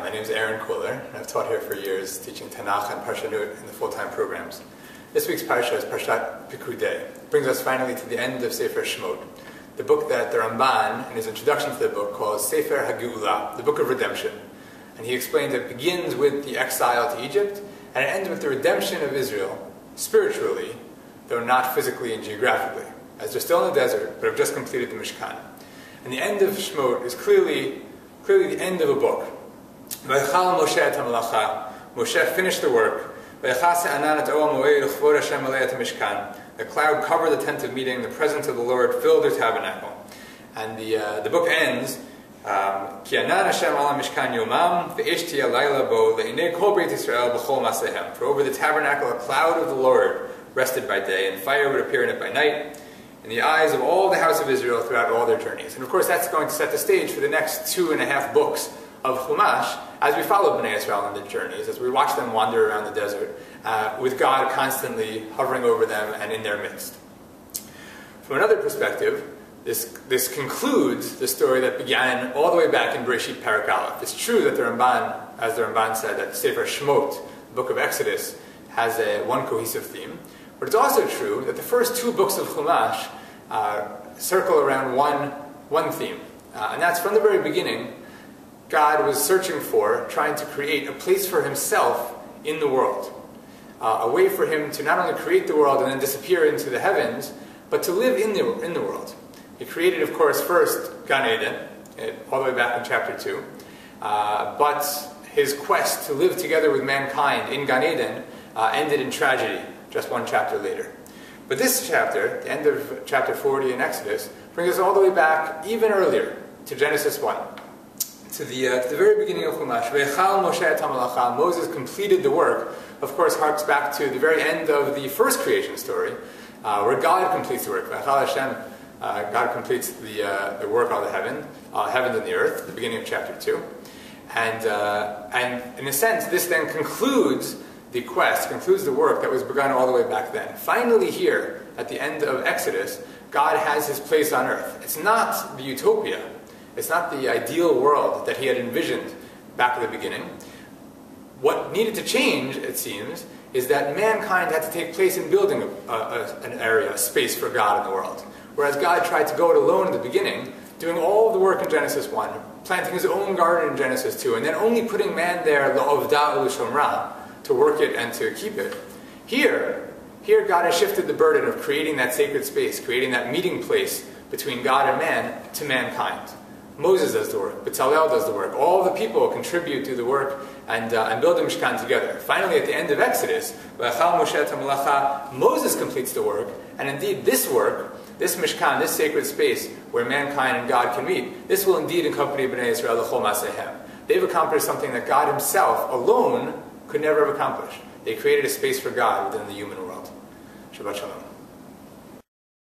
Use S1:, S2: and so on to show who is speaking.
S1: My name is Koller, and I've taught here for years, teaching Tanakh and Parshanut in the full-time programs. This week's Parasha is Parashat Pekudei. It brings us finally to the end of Sefer Shemot, the book that the Ramban, in his introduction to the book, calls Sefer HaGeula, the book of redemption. And he explains it begins with the exile to Egypt, and it ends with the redemption of Israel, spiritually, though not physically and geographically, as they're still in the desert, but have just completed the Mishkan. And the end of Shemot is clearly the end of a book. Vaychal Moshe et hamalacha. Moshe finished the work. Vaychase anan et oel moed uchvod Hashem alei et mishkan. The cloud covered the tent of meeting. The presence of the Lord filled their tabernacle. And the book ends. Ki anan Hashem ala mishkan yomam ve'esh tiyeh layla bo le'inei kol beit Yisrael b'chol masehem. For over the tabernacle a cloud of the Lord rested by day, and fire would appear in it by night, in the eyes of all the house of Israel throughout all their journeys. And of course that's going to set the stage for the next 2.5 books of Chumash, as we follow Bnei Israel on their journeys, as we watch them wander around the desert, with God constantly hovering over them and in their midst. From another perspective, this concludes the story that began all the way back in Bereshit Parak Aleph. It's true that the Ramban, as the Ramban said, that Sefer Shemot, the book of Exodus, has one cohesive theme. But it's also true that the first 2 books of Chumash circle around one theme. And that's from the very beginning, God was searching for, trying to create a place for himself in the world. A way for him to not only create the world and then disappear into the heavens, but to live in the world. He created, of course, first Gan Eden, all the way back in chapter 2. But his quest to live together with mankind in Gan Eden ended in tragedy, just 1 chapter later. But this chapter, the end of chapter 40 in Exodus, brings us all the way back even earlier, to Genesis 1. To the very beginning of Chumash. Vaychal Moshe et hamalacha. Moses completed the work. Of course, harks back to the very end of the first creation story, where God completes the work. Vaychal Hashem, God completes the work on the heavens and the earth, at the beginning of chapter 2. And in a sense, this then concludes the quest, concludes the work that was begun all the way back then. Finally here, at the end of Exodus, God has his place on earth. It's not the utopia. It's not the ideal world that he had envisioned back at the beginning. What needed to change, it seems, is that mankind had to take place in building an area, a space for God in the world. Whereas God tried to go it alone at the beginning, doing all the work in Genesis 1, planting his own garden in Genesis 2, and then only putting man there, l'ovda u'l'shomra, to work it and to keep it. Here God has shifted the burden of creating that sacred space, creating that meeting place between God and man to mankind. Moses does the work, Bezalel does the work, all the people contribute to the work and build the Mishkan together. Finally, at the end of Exodus, Moses completes the work, and indeed this work, this Mishkan, this sacred space where mankind and God can meet, this will indeed accompany Bnei Israel l'chol masehem. They've accomplished something that God himself alone could never have accomplished. They created a space for God within the human world. Shabbat Shalom.